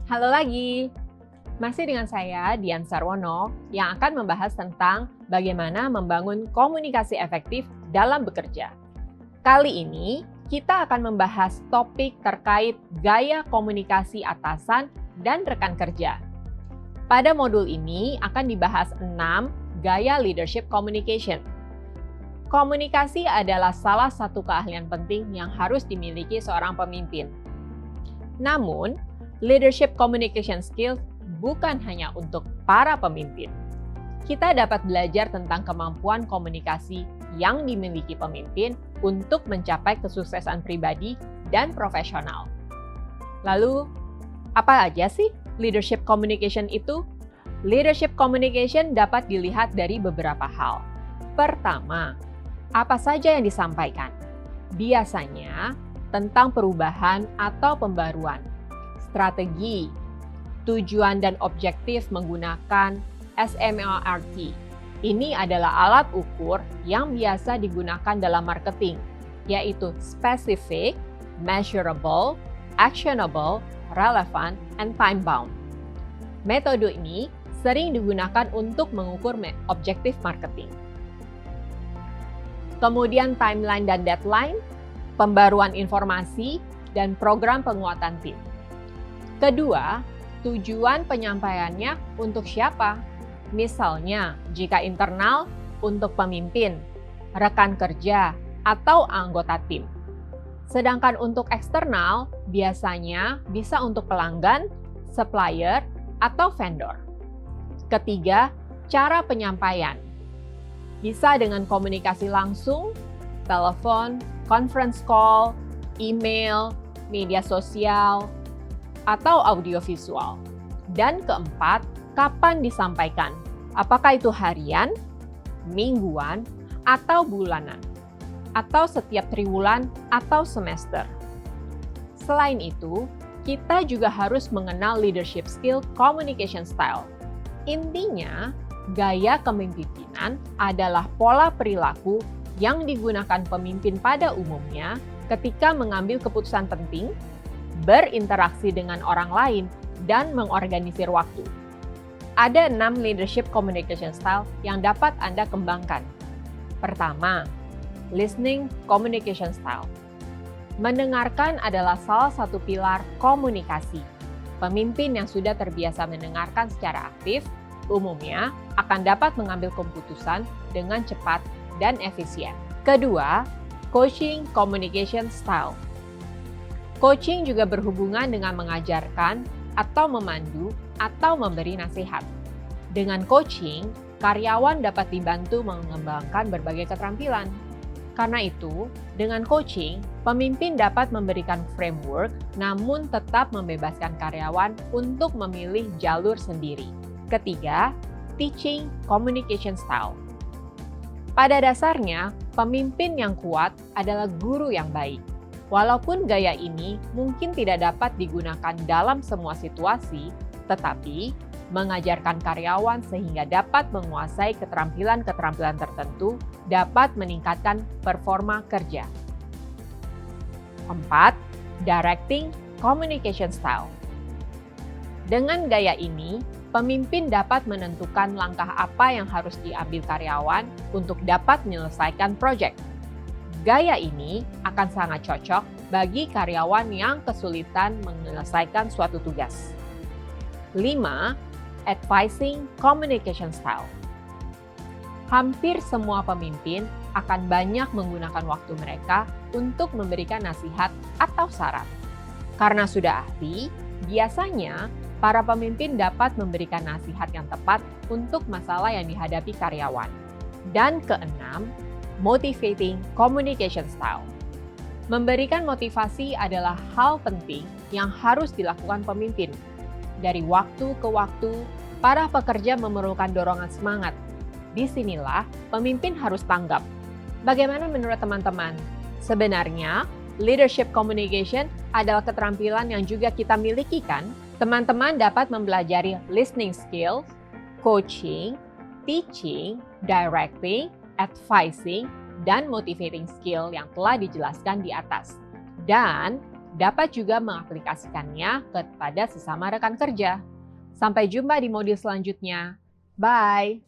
Halo lagi, masih dengan saya Dian Sarwono yang akan membahas tentang bagaimana membangun komunikasi efektif dalam bekerja. Kali ini kita akan membahas topik terkait gaya komunikasi atasan dan rekan kerja. Pada modul ini akan dibahas 6 gaya leadership communication. Komunikasi adalah salah satu keahlian penting yang harus dimiliki seorang pemimpin. Namun, leadership communication skills bukan hanya untuk para pemimpin. Kita dapat belajar tentang kemampuan komunikasi yang dimiliki pemimpin untuk mencapai kesuksesan pribadi dan profesional. Lalu, apa aja sih leadership communication itu? Leadership communication dapat dilihat dari beberapa hal. Pertama, apa saja yang disampaikan? Biasanya tentang perubahan atau pembaruan, strategi, tujuan dan objektif menggunakan SMART. Ini adalah alat ukur yang biasa digunakan dalam marketing, yaitu specific, measurable, actionable, relevant, and time-bound. Metode ini sering digunakan untuk mengukur objektif marketing. Kemudian timeline dan deadline, pembaruan informasi, dan program penguatan tim. Kedua, tujuan penyampaiannya untuk siapa? Misalnya, jika internal, untuk pemimpin, rekan kerja, atau anggota tim. Sedangkan untuk eksternal, biasanya bisa untuk pelanggan, supplier, atau vendor. Ketiga, cara penyampaian. Bisa dengan komunikasi langsung, telepon, conference call, email, media sosial, atau audiovisual. Dan keempat, kapan disampaikan? Apakah itu harian, mingguan, atau bulanan? Atau setiap triwulan atau semester? Selain itu, kita juga harus mengenal leadership skill communication style. Intinya, gaya kepemimpinan adalah pola perilaku yang digunakan pemimpin pada umumnya ketika mengambil keputusan penting, berinteraksi dengan orang lain, dan mengorganisir waktu. Ada 6 leadership communication style yang dapat Anda kembangkan. Pertama, listening communication style. Mendengarkan adalah salah satu pilar komunikasi. Pemimpin yang sudah terbiasa mendengarkan secara aktif umumnya akan dapat mengambil keputusan dengan cepat dan efisien. Kedua, coaching communication style. Coaching juga berhubungan dengan mengajarkan atau memandu atau memberi nasihat. Dengan coaching, karyawan dapat dibantu mengembangkan berbagai keterampilan. Karena itu, dengan coaching, pemimpin dapat memberikan framework namun tetap membebaskan karyawan untuk memilih jalur sendiri. Ketiga, teaching communication style. Pada dasarnya, pemimpin yang kuat adalah guru yang baik. Walaupun gaya ini mungkin tidak dapat digunakan dalam semua situasi, tetapi mengajarkan karyawan sehingga dapat menguasai keterampilan-keterampilan tertentu dapat meningkatkan performa kerja. 4. Directing communication style. Dengan gaya ini, pemimpin dapat menentukan langkah apa yang harus diambil karyawan untuk dapat menyelesaikan proyek. Gaya ini akan sangat cocok bagi karyawan yang kesulitan menyelesaikan suatu tugas. 5. Advising communication style. Hampir semua pemimpin akan banyak menggunakan waktu mereka untuk memberikan nasihat atau saran. Karena sudah ahli, biasanya para pemimpin dapat memberikan nasihat yang tepat untuk masalah yang dihadapi karyawan. Dan keenam, motivating communication style. Memberikan motivasi adalah hal penting yang harus dilakukan pemimpin. Dari waktu ke waktu, para pekerja memerlukan dorongan semangat. Disinilah pemimpin harus tanggap. Bagaimana menurut teman-teman? Sebenarnya, leadership communication adalah keterampilan yang juga kita miliki kan? Teman-teman dapat mempelajari listening skills, coaching, teaching, directing, advising, dan motivating skill yang telah dijelaskan di atas. Dan Dapat juga mengaplikasikannya kepada sesama rekan kerja. Sampai jumpa di modul selanjutnya. Bye!